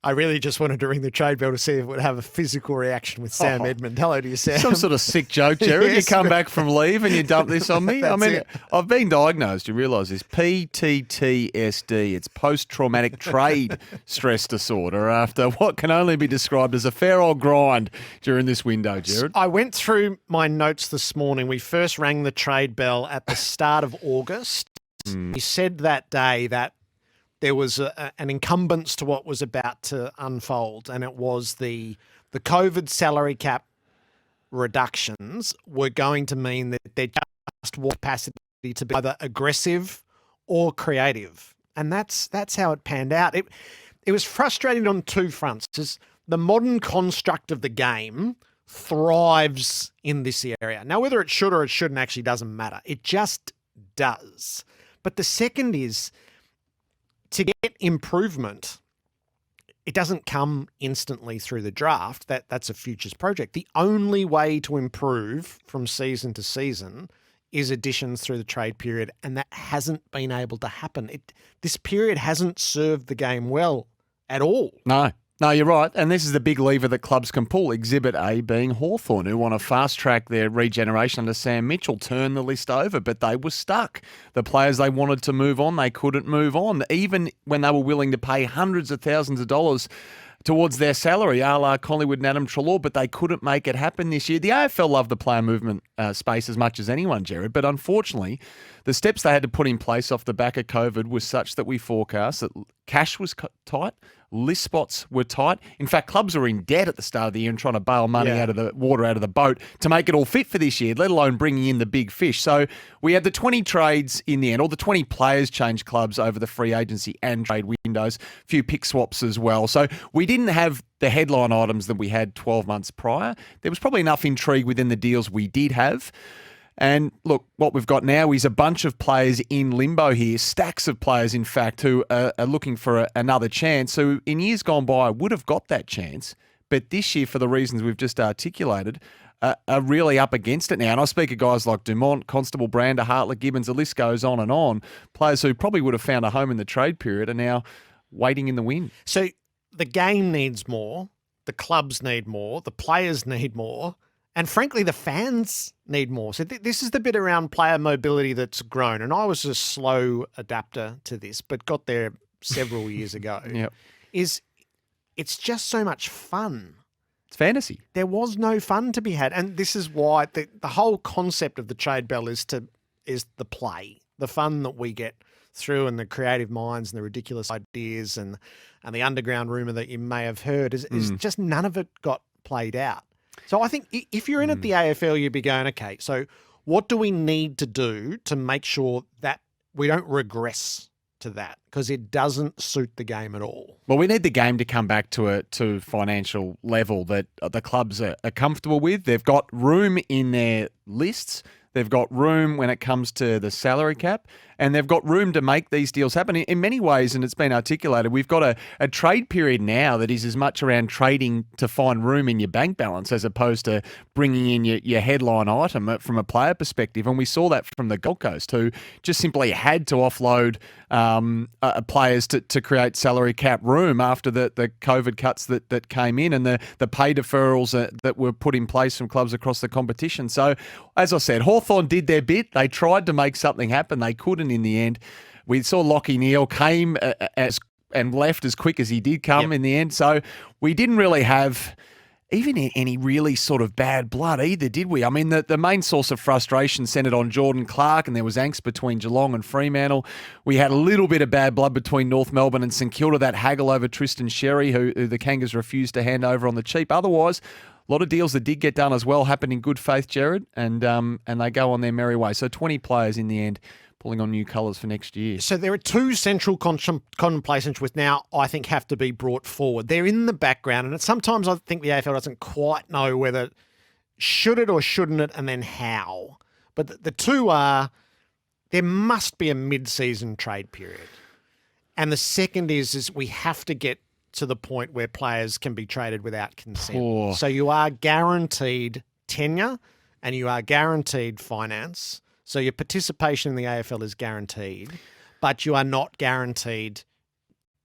I really just wanted to ring the trade bell to see if it would have a physical reaction with Sam Edmund. Hello to you, Sam. Some sort of sick joke, Gerard. Yes, you come back from leave and you dump this on me. I That's mean, it. I've been diagnosed, you realise this, PTTSD. It's post-traumatic trade stress disorder after what can only be described as a fair old grind during this window, Gerard. I went through my notes this morning. We first rang the trade bell at the start of August. You said that day that there was an incumbence to what was about to unfold, and it was the COVID salary cap reductions were going to mean that there just was capacity to be either aggressive or creative. And that's how it panned out. It was frustrating on two fronts. The modern construct of the game thrives in this area. Now, whether it should or it shouldn't actually doesn't matter. It just does. But the second is, to get improvement, it doesn't come instantly through the draft. That's a futures project. The only way to improve from season to season is additions through the trade period, and that hasn't been able to happen. This period hasn't served the game well at all. No, you're right. And this is the big lever that clubs can pull. Exhibit A being Hawthorn, who want to fast-track their regeneration under Sam Mitchell, turn the list over, but they were stuck. The players they wanted to move on, they couldn't move on, even when they were willing to pay hundreds of thousands of dollars towards their salary, a la Collingwood and Adam Treloar, but they couldn't make it happen this year. The AFL loved the player movement space as much as anyone, Gerard, but unfortunately, the steps they had to put in place off the back of COVID was such that we forecast that cash was tight, list spots were tight. In fact, clubs were in debt at the start of the year and trying to bail money out of the water out of the boat to make it all fit for this year, let alone bringing in the big fish. So we had the 20 trades in the end, or the 20 players changed clubs over the free agency and trade windows, a few pick swaps as well. So we didn't have the headline items that we had 12 months prior. There was probably enough intrigue within the deals we did have. And look, what we've got now is a bunch of players in limbo here, stacks of players, in fact, who are looking for another chance, who in years gone by would have got that chance. But this year, for the reasons we've just articulated, are really up against it now. And I speak of guys like Dumont, Constable, Brander, Hartlett, Gibbons, the list goes on and on. Players who probably would have found a home in the trade period are now waiting in the wind. So the game needs more, the clubs need more, the players need more, and frankly, the fans need more. So this is the bit around player mobility that's grown. And I was a slow adapter to this, but got there several years ago. Yep. It's just so much fun. It's fantasy. There was no fun to be had. And this is why the whole concept of the trade bell is the play, the fun that we get through, and the creative minds and the ridiculous ideas and the underground rumour that you may have heard is just none of it got played out. So I think if you're in at the AFL, you'd be going, okay, so what do we need to do to make sure that we don't regress to that? Because it doesn't suit the game at all. Well, we need the game to come back to a financial level that the clubs are comfortable with. They've got room in their lists. They've got room when it comes to the salary cap, and they've got room to make these deals happen. In many ways, and it's been articulated, we've got a trade period now that is as much around trading to find room in your bank balance as opposed to bringing in your headline item from a player perspective. And we saw that from the Gold Coast, who just simply had to offload players to create salary cap room after the COVID cuts that came in and the pay deferrals that were put in place from clubs across the competition. So, as I said, Hawthorn did their bit. They tried to make something happen. They couldn't in the end. We saw Lachie Neale came and left as quick as he did come in the end. So we didn't really have even any really sort of bad blood either, did we? I mean, the main source of frustration centred on Jordan Clark, and there was angst between Geelong and Fremantle. We had a little bit of bad blood between North Melbourne and St Kilda, that haggle over Tristan Sherry, who the Kangas refused to hand over on the cheap. Otherwise, a lot of deals that did get done as well happened in good faith, Gerard, and they go on their merry way. So 20 players in the end pulling on new colours for next year. So there are two central contemplations which now I think have to be brought forward. They're in the background, and sometimes I think the AFL doesn't quite know whether should it or shouldn't it, and then how. But the two are, there must be a mid-season trade period. And the second is we have to get to the point where players can be traded without consent. So you are guaranteed tenure and you are guaranteed finance. So your participation in the AFL is guaranteed, but you are not guaranteed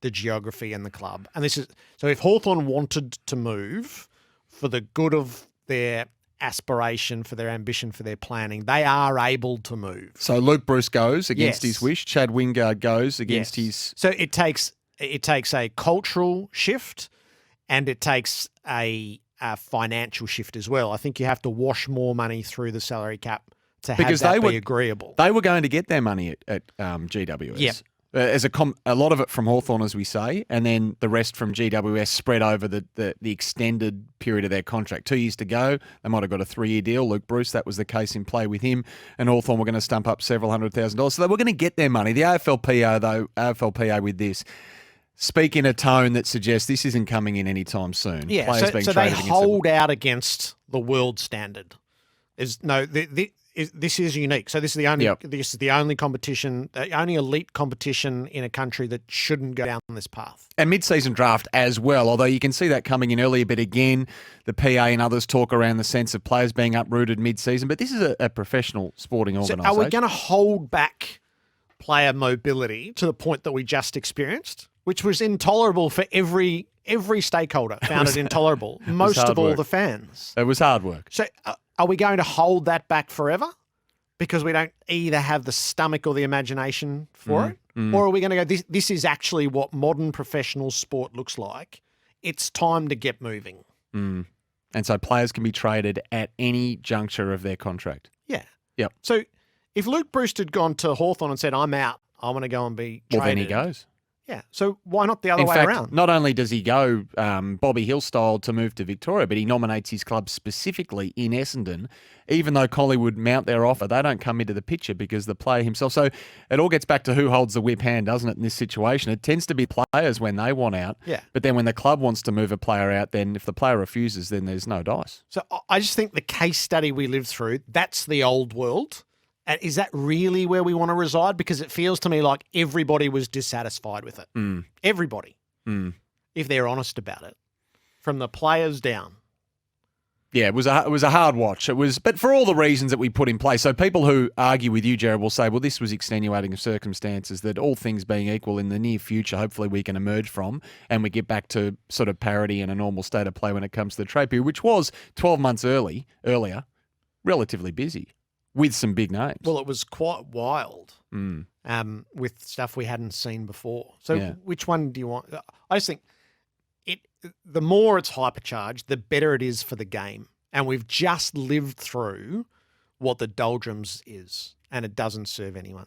the geography and the club. And this is so if Hawthorn wanted to move for the good of their aspiration, for their ambition, for their planning, they are able to move. So Luke Bruce goes against Yes. his wish. Chad Wingard goes against Yes. his. So it takes a cultural shift, and it takes a financial shift as well. I think you have to wash more money through the salary cap to Because have that they were- be agreeable. They were going to get their money at GWS. Yep. As a lot of it from Hawthorn, as we say, and then the rest from GWS spread over the extended period of their contract. 2 years to go. They might have got a 3-year deal. Luke Bruce, that was the case in play with him. And Hawthorn were going to stump up several $100,000. So they were going to get their money. The AFLPA with this, speak in a tone that suggests this isn't coming in anytime soon. Yeah, Players so being they traded against hold out against the world standard. This is unique. So this is the only competition, the only elite competition in a country that shouldn't go down this path. And mid-season draft as well, although you can see that coming in earlier. But again, the PA and others talk around the sense of players being uprooted mid-season. But this is a professional sporting So organisation. are we going to hold back player mobility to the point that we just experienced, which was intolerable for every stakeholder, found it intolerable, most hard of all work. the fans. It was hard work. So are we going to hold that back forever because we don't either have the stomach or the imagination for it? Or are we going to go, this is actually what modern professional sport looks like. It's time to get moving. And so players can be traded at any juncture of their contract. Yeah. Yep. So if Luke Bruce had gone to Hawthorn and said, I'm out, I want to go and be traded. Well, then he goes. Yeah. So why not the other In way fact, around? not only does he go Bobby Hill style to move to Victoria, but he nominates his club specifically in Essendon. Even though Collingwood mount their offer, they don't come into the picture because the player himself. So it all gets back to who holds the whip hand, doesn't it, in this situation? It tends to be players when they want out. Yeah. But then when the club wants to move a player out, then if the player refuses, then there's no dice. So I just think the case study we lived through, that's the old world. And is that really where we want to reside? Because it feels to me like everybody was dissatisfied with it. Everybody, if they're honest about it, from the players down. Yeah, it was a hard watch. It was, but for all the reasons that we put in place. So people who argue with you, Gerard, will say, well, this was extenuating circumstances that all things being equal in the near future, hopefully we can emerge from and we get back to sort of parity and a normal state of play when it comes to the trade period, which was 12 months earlier, relatively busy with some big names. Well, it was quite wild with stuff we hadn't seen before. So which one do you want? I just think the more it's hypercharged, the better it is for the game. And we've just lived through what the doldrums is, and it doesn't serve anyone.